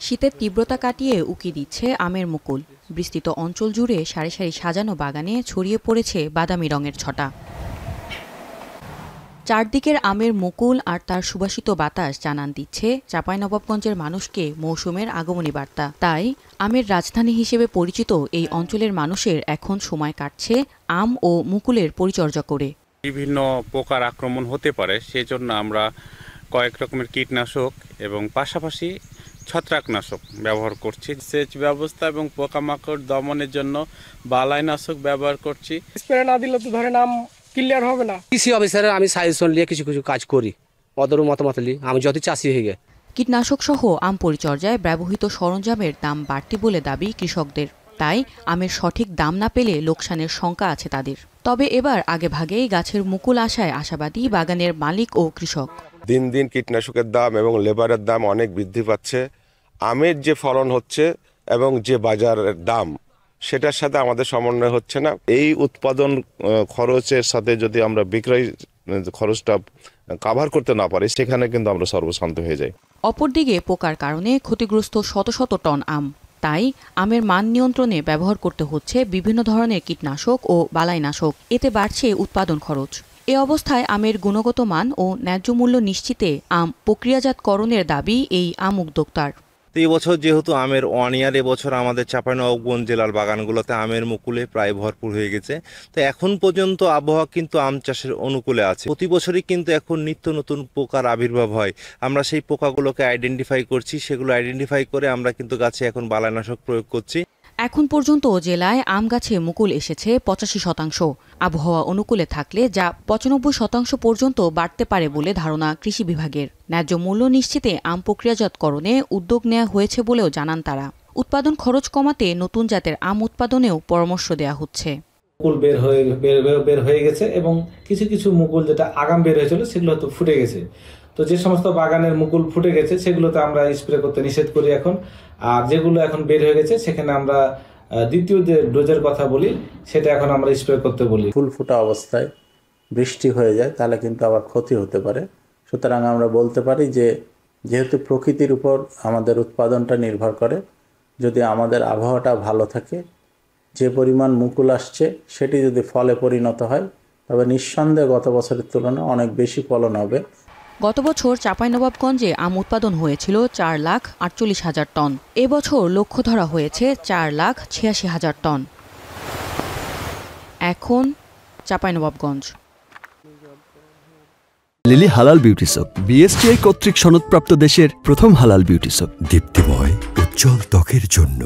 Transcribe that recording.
শীতের তীব্রতা কাটিয়ে উকি দিচ্ছে আমের মুকুল। বিস্তৃত অঞ্চল জুড়ে সারি সারি সাজানো বাগানে ছড়িয়ে পড়েছে বাদামি রঙের ছটা। চারদিকের আমের মুকুল আর তার সুবাসিত বাতাস জানান দিচ্ছে চাঁপাইনবাবগঞ্জের মানুষকে মৌসুমের আগমনী বার্তা। তাই আমের রাজধানী হিসেবে পরিচিত এই অঞ্চলের মানুষের এখন সময় কাটছে আম ও মুকুলের পরিচর্যা করে। বিভিন্ন পোকার আক্রমণ হতে পারে, সেজন্য আমরা কয়েক রকমের কীটনাশক এবং পাশাপাশি ছত্রাকনাশক ব্যবহার করছি। সেচ ব্যবস্থা এবং পোকামাকড় দমনের জন্য বালাইনাশক ব্যবহার করছি। স্প্রে না দিলে তো ধরেন আম ক্লিয়ার হবে না। কৃষি অফিসারের আমি সাজেশন নিয়ে কিছু কিছু কাজ করি, ওদের মতামত নিই। আমি যত চাষি হয়ে গে কীটনাশক সহ আম পরিচর্যায় ব্যবহৃত সরঞ্জামের দাম বাড়তি বলে দাবি কৃষকদের। তাই আমের সঠিক দাম না পেলে লোকসানের শঙ্কা আছে তাদের। তবে এবার আগেভাগেই গাছের মুকুল আসায় আশাবাদী বাগানের মালিক ও কৃষক। দিন দিন কীটনাশকের দাম এবং লেবারের দাম অনেক বৃদ্ধি পাচ্ছে। আমের যে ফলন হচ্ছে এবং যে বাজারের দাম, সেটার সাথে আমাদের সমন্বয় হচ্ছে না। এই উৎপাদন খরচের সাথে যদি আমরা বিক্রয় খরচটা কাভার করতে না পারি, সেখানে কিন্তু আমরা সর্বশান্ত হয়ে যাই। অপরদিকে পোকার কারণে ক্ষতিগ্রস্ত শত শত টন আম। তাই আমের মান নিয়ন্ত্রণে ব্যবহার করতে হচ্ছে বিভিন্ন ধরনের কীটনাশক ও বালাইনাশক। এতে বাড়ছে উৎপাদন খরচ। এ অবস্থায় আমের গুণগত মান ও ন্যায্য মূল্য নিশ্চিতে আম প্রক্রিয়াজাতকরণের দাবি এই আম উদ্যোক্তার। এই বছর যেহেতু আমের ওয়ান ইয়ার, এবছর আমাদের চাঁপাইনবাবগঞ্জ জেলার বাগানগুলোতে আমের মুকুলে প্রায় ভরপুর হয়ে গেছে। তো এখন পর্যন্ত আবহাওয়া কিন্তু আম চাষের অনুকূলে আছে। প্রতি বছরই কিন্তু এখন নিত্য নতুন পোকার আবির্ভাব হয়। আমরা সেই পোকাগুলোকে আইডেন্টিফাই করছি, সেগুলো আইডেন্টিফাই করে আমরা কিন্তু গাছে এখন বালাইনাশক প্রয়োগ করছি। এখন পর্যন্ত জেলায় আম গাছে মুকুল এসেছে 85%। আবহাওয়া অনুকূলে থাকলে যা 95% পর্যন্ত বাড়তে পারে বলে ধারণা কৃষি বিভাগের। ন্যায্য মূল্য নিশ্চিতে আম প্রক্রিয়াজাতকরণে উদ্যোগ নেওয়া হয়েছে বলেও জানান তারা। উৎপাদন খরচ কমাতে নতুন জাতের আম উৎপাদনেও পরামর্শ দেওয়া হচ্ছে। মুকুল বের হয়ে গেছে এবং কিছু কিছু মুকুল যেটা আগাম বের হয়েছিল সেগুলো হয়তো ফুটে গেছে। তো যে সমস্ত বাগানের মুকুল ফুটে গেছে সেগুলোতে আমরা স্প্রে করতে নিষেধ করি এখন। আর যেগুলো এখন বের হয়ে গেছে সেখানে আমরা দ্বিতীয় যে ডোজের কথা বলি, সেটা এখন আমরা স্প্রে করতে বলি। ফুল ফোটা অবস্থায় বৃষ্টি হয়ে যায় তাহলে কিন্তু আবার ক্ষতি হতে পারে। সুতরাং আমরা বলতে পারি যে যেহেতু প্রকৃতির উপর আমাদের উৎপাদনটা নির্ভর করে, যদি আমাদের আবহাওয়াটা ভালো থাকে, যে পরিমাণ মুকুল আসছে সেটি যদি ফলে পরিণত হয়, তবে নিঃসন্দেহে গত বছরের তুলনায় অনেক বেশি ফলন হবে। গত বছর চাঁপাইনবাবগঞ্জে আম উৎপাদন হয়েছিল 4,48,000 টন। এবছর লক্ষ্য ধরা হয়েছে 4,86,000 টন। এখন চাঁপাইনবাবগঞ্জ। লিলি হালাল বিউটি সোপ, বিএসটিআই কর্তৃক সনদপ্রাপ্ত দেশের প্রথম হালাল বিউটি সোপ। দীপ্তিময় উজ্জ্বল ত্বকের জন্য।